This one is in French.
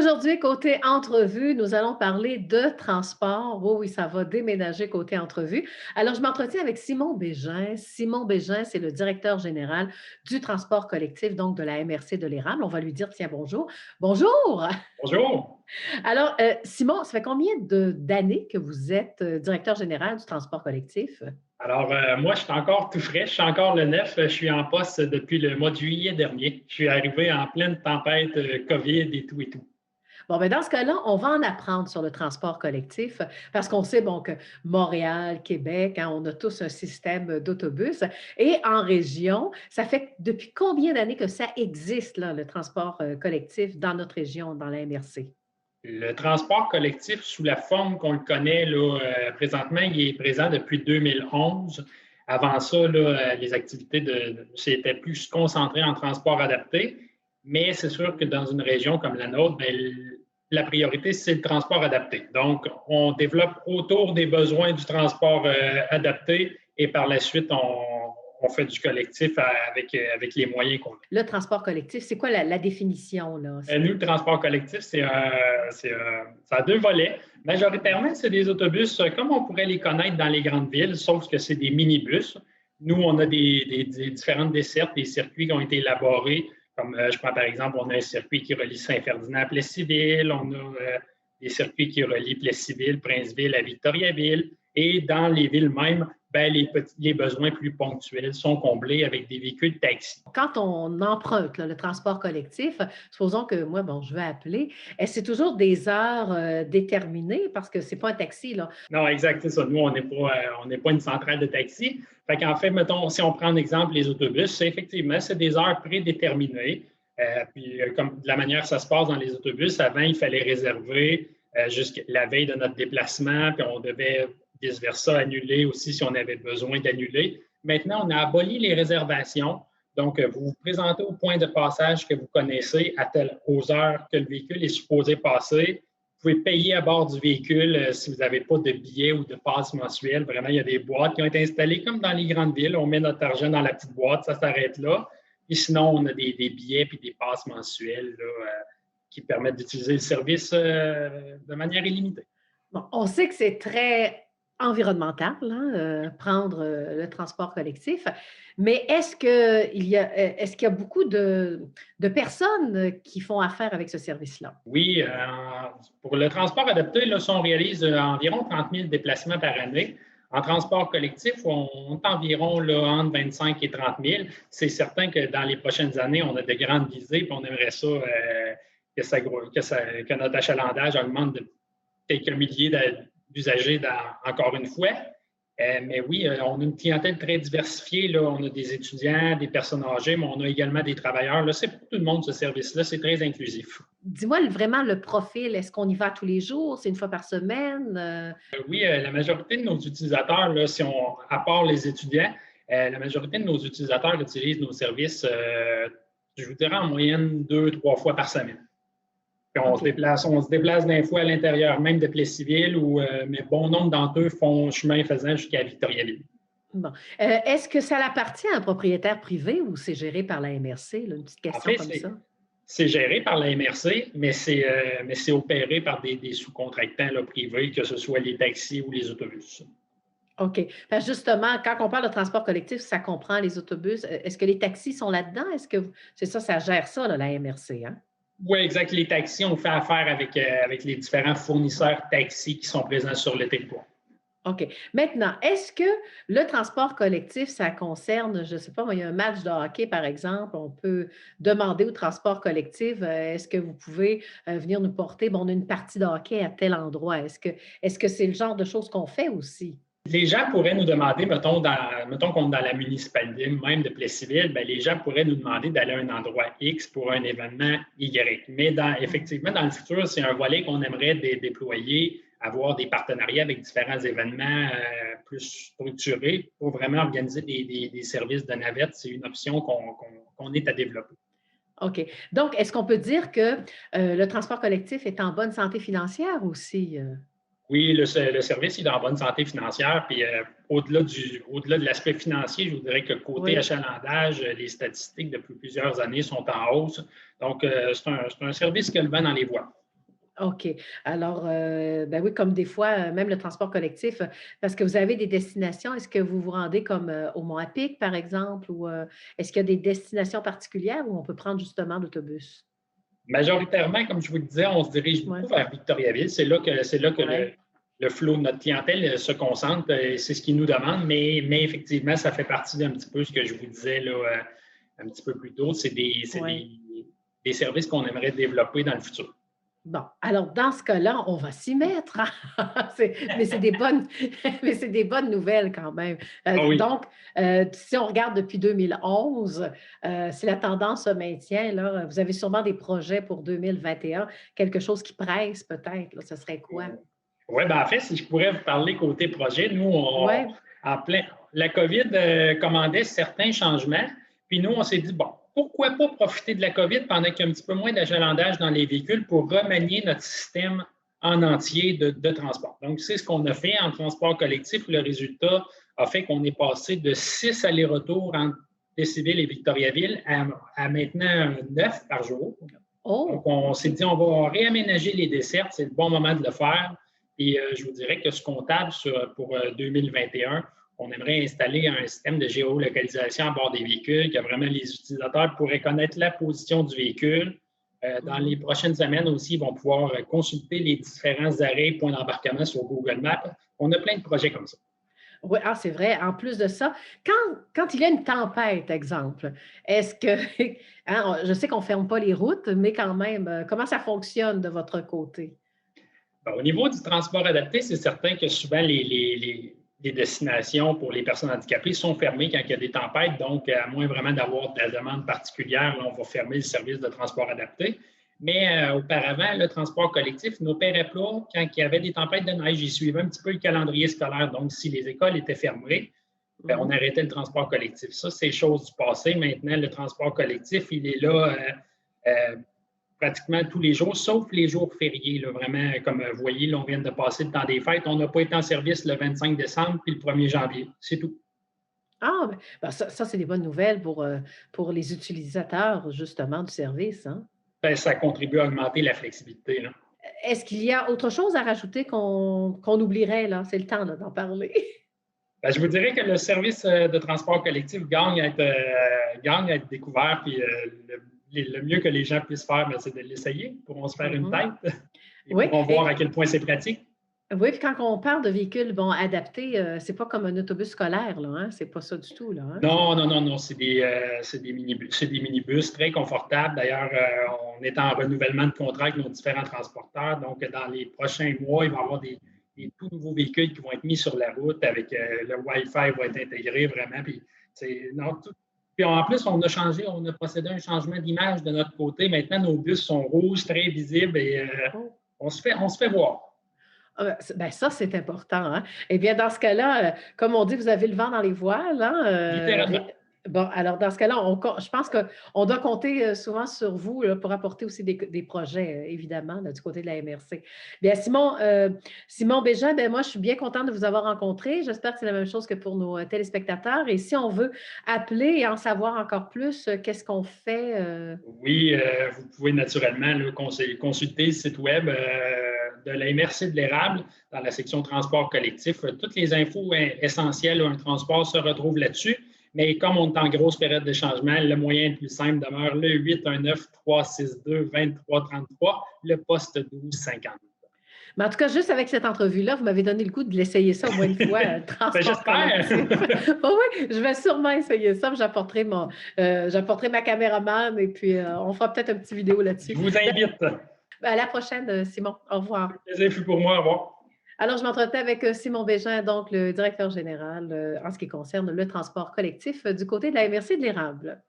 Aujourd'hui, côté entrevue, nous allons parler de transport. Oh oui, ça va déménager côté entrevue. Alors, je m'entretiens avec Simon Bégin. Simon Bégin, c'est le directeur général du transport collectif, donc de la MRC de l'Érable. On va lui dire, tiens, bonjour. Bonjour! Bonjour. Alors, Simon, ça fait combien d'années que vous êtes directeur général du transport collectif? Alors, moi, je suis encore tout frais, je suis encore le neuf, je suis en poste depuis le mois de juillet dernier. Je suis arrivé en pleine tempête COVID et tout et tout. Bon, ben dans ce cas-là, on va en apprendre sur le transport collectif parce qu'on sait bon, que Montréal, Québec, hein, on a tous un système d'autobus. Et en région, ça fait depuis combien d'années que ça existe, là, le transport collectif dans notre région, dans la MRC? Le transport collectif, sous la forme qu'on le connaît là, présentement, il est présent depuis 2011. Avant ça, là, les activités c'était plus concentré en transport adapté, mais c'est sûr que dans une région comme la nôtre, bien, la priorité, c'est le transport adapté. Donc, on développe autour des besoins du transport adapté et par la suite, on fait du collectif avec les moyens qu'on a. Le transport collectif, c'est quoi la définition, là? Nous, le transport collectif, ça a deux volets. Majoritairement, c'est des autobus comme on pourrait les connaître dans les grandes villes, sauf que c'est des minibus. Nous, on a des différentes dessertes, des circuits qui ont été élaborés. Comme je prends par exemple, on a un circuit qui relie Saint-Ferdinand à Plessisville, on a des circuits qui relient Plessisville, Princeville à Victoriaville. Et dans les villes mêmes, ben, les besoins plus ponctuels sont comblés avec des véhicules taxi. Quand on emprunte là, le transport collectif, supposons que moi, bon, je veux appeler, est-ce que c'est toujours des heures déterminées parce que c'est pas un taxi, là? Non, exact, c'est ça. Nous, on n'est pas une centrale de taxi. Fait qu'en fait, mettons, si on prend en exemple les autobus, effectivement, c'est des heures prédéterminées. Comme de la manière que ça se passe dans les autobus, avant, il fallait réserver jusqu'à la veille de notre déplacement, puis on devait vice-versa annuler aussi si on avait besoin d'annuler. Maintenant, on a aboli les réservations. Donc, vous vous présentez au point de passage que vous connaissez aux heures que le véhicule est supposé passer. Vous pouvez payer à bord du véhicule si vous n'avez pas de billets ou de passe mensuelle. Vraiment, il y a des boîtes qui ont été installées comme dans les grandes villes. On met notre argent dans la petite boîte, ça s'arrête là. Et sinon, on a des billets et des passes mensuelles là, qui permettent d'utiliser le service de manière illimitée. Bon, on sait que c'est très environnemental, hein, prendre le transport collectif, mais est-ce qu'il y a beaucoup de personnes qui font affaire avec ce service-là? Oui, pour le transport adapté, là, on réalise environ 30 000 déplacements par année. En transport collectif, on est environ là, entre 25 et 30 000. C'est certain que dans les prochaines années, on a de grandes visées et on aimerait ça, que notre achalandage augmente de quelques milliers d'usagers encore une fois. Mais oui, on a une clientèle très diversifiée. Là. On a des étudiants, des personnes âgées, mais on a également des travailleurs. Là, c'est pour tout le monde, ce service-là. C'est très inclusif. Dis-moi vraiment le profil. Est-ce qu'on y va tous les jours? C'est une fois par semaine? Oui, la majorité de nos utilisateurs, là, à part les étudiants, la majorité de nos utilisateurs utilisent nos services, je vous dirais, en moyenne 2, 3 fois par semaine. Puis OK. on se déplace d'un fois à l'intérieur même de Plessisville, mais bon nombre d'entre eux font chemin faisant jusqu'à Victoriaville. Bon. Est-ce que ça appartient à un propriétaire privé ou c'est géré par la MRC? Là, une petite En question fait, comme ça. c'est géré par la MRC, mais c'est opéré par des sous-contractants là, privés, que ce soit les taxis ou les autobus. OK. Parce que justement, quand on parle de transport collectif, ça comprend les autobus. Est-ce que les taxis sont là-dedans? C'est ça, ça gère ça, là, la MRC, hein? Oui, exact. Les taxis, on fait affaire avec les différents fournisseurs taxis qui sont présents sur le territoire. OK. Maintenant, est-ce que le transport collectif, ça concerne, je ne sais pas, moi, il y a un match de hockey, par exemple, on peut demander au transport collectif, est-ce que vous pouvez venir nous porter, bon, on a une partie de hockey à tel endroit. Est-ce que c'est le genre de choses qu'on fait aussi? Les gens pourraient nous demander, mettons qu'on est dans la municipalité même de Plessisville, bien, les gens pourraient nous demander d'aller à un endroit X pour un événement Y. Mais effectivement, dans le futur, c'est un volet qu'on aimerait déployer, avoir des partenariats avec différents événements plus structurés pour vraiment organiser des services de navette. C'est une option qu'on est à développer. OK. Donc, est-ce qu'on peut dire que le transport collectif est en bonne santé financière aussi? Oui, le service il est en bonne santé financière. Puis au-delà de l'aspect financier, je vous dirais que côté Oui. achalandage, les statistiques depuis plusieurs années sont en hausse. Donc, c'est un service qui a le vent dans les voiles. OK. Alors, ben oui, comme des fois, même le transport collectif, parce que vous avez des destinations, est-ce que vous vous rendez comme, au Mont-à-Pic, par exemple? Ou, est-ce qu'il y a des destinations particulières où on peut prendre justement l'autobus? Majoritairement, comme je vous le disais, on se dirige Ouais, beaucoup vers Victoriaville. C'est là que ouais. le flot de notre clientèle se concentre. C'est ce qu'ils nous demandent. Mais effectivement, ça fait partie d'un petit peu ce que je vous disais là, un petit peu plus tôt. Ouais. Des services qu'on aimerait développer dans le futur. Bon, alors dans ce cas-là, on va s'y mettre. Mais c'est des bonnes mais c'est des bonnes nouvelles quand même. Ah oui. Donc, si on regarde depuis 2011, si la tendance se maintient, là, vous avez sûrement des projets pour 2021, quelque chose qui presse peut-être, là, ce serait quoi? Oui, ben en fait, si je pourrais vous parler côté projet, nous, Ouais. en plein, la COVID commandait certains changements, puis nous, on s'est dit, bon, pourquoi pas profiter de la COVID pendant qu'il y a un petit peu moins d'achalandage dans les véhicules pour remanier notre système en entier de transport. Donc, c'est ce qu'on a fait en transport collectif. Le résultat a fait qu'on est passé de 6 allers-retours entre Déciville et Victoriaville à maintenant 9 par jour. Donc, Oh, on s'est OK. dit, on va réaménager les dessertes, c'est le bon moment de le faire. Et je vous dirais que ce qu'on table pour 2021, on aimerait installer un système de géolocalisation à bord des véhicules, que vraiment les utilisateurs pourraient connaître la position du véhicule. Dans Mmh. les prochaines semaines aussi, ils vont pouvoir consulter les différents arrêts, points d'embarquement sur Google Maps. On a plein de projets comme ça. Oui, ah, c'est vrai. En plus de ça, quand il y a une tempête, exemple, est-ce que hein, je sais qu'on ne ferme pas les routes, mais quand même, comment ça fonctionne de votre côté? Bon, au niveau du transport adapté, c'est certain que souvent les destinations pour les personnes handicapées sont fermées quand il y a des tempêtes. Donc, à moins vraiment d'avoir de la demande particulière, là, on va fermer le service de transport adapté. Mais auparavant, le transport collectif n'opérait pas quand il y avait des tempêtes de neige. Il suivait un petit peu le calendrier scolaire. Donc, si les écoles étaient fermées, ben, on Mmh. arrêtait le transport collectif. Ça, c'est chose du passé. Maintenant, le transport collectif, il est là pratiquement tous les jours, sauf les jours fériés. Là, vraiment, comme vous voyez, là, on vient de passer le temps des fêtes. On n'a pas été en service le 25 décembre puis le 1er janvier. C'est tout. Ah, ben ça, c'est des bonnes nouvelles pour les utilisateurs, justement, du service, hein. Ben, ça contribue à augmenter la flexibilité. Là. Est-ce qu'il y a autre chose à rajouter qu'on oublierait, là? C'est le temps, là, d'en parler. Ben, je vous dirais que le service de transport collectif gagne à être découvert. Puis, le mieux que les gens puissent faire, ben, c'est de l'essayer. Ils pourront se faire une Mmh. tête. Ils Oui, pourront voir à quel point c'est pratique. oui, puis quand on parle de véhicules, bon, adaptés, c'est pas comme un autobus scolaire, là, hein? C'est pas ça du tout, là, hein? Non, non, non, non, c'est des minibus très confortables. D'ailleurs, on est en renouvellement de contrat avec nos différents transporteurs. Donc, dans les prochains mois, il va y avoir des tout nouveaux véhicules qui vont être mis sur la route avec le Wi-Fi va être intégré vraiment. Puis, non, puis en plus, on a changé, on a procédé à un changement d'image de notre côté. Maintenant, nos bus sont rouges, très visibles et Oh. on se fait voir. Ah ben ça, c'est important, hein. Eh bien, dans ce cas-là, comme on dit: «Vous avez le vent dans les voiles», hein, Littéralement. ré bon, alors dans ce cas-là, je pense qu'on doit compter, souvent sur vous, là, pour apporter aussi des projets, évidemment, là, du côté de la MRC. Bien, Simon Bégin, ben, moi, je suis bien contente de vous avoir rencontré. J'espère que c'est la même chose que pour nos, téléspectateurs et si on veut appeler et en savoir encore plus, qu'est-ce qu'on fait, Oui, vous pouvez naturellement là, consulter le site web de la MRC de l'Érable dans la section transport collectif. Toutes les infos essentielles d'un transport se retrouvent là-dessus. Mais comme on est en grosse période de changement, le moyen le plus simple demeure le 819-362-2333, le poste 1250. mais en tout cas, juste avec cette entrevue-là, vous m'avez donné le goût de l'essayer ça au moins une fois, le Ben, transport j'espère. collectif. Oh oui, je vais sûrement essayer ça, puis j'apporterai ma caméraman et puis, on fera peut-être une petite vidéo Je là-dessus. vous invite. Le À la prochaine, Simon. Au revoir. plaisir fut pour moi. Au revoir. Alors, je m'entretenais avec, Simon Bégin, donc le directeur général, en ce qui concerne le transport collectif, du côté de la MRC de l'Érable.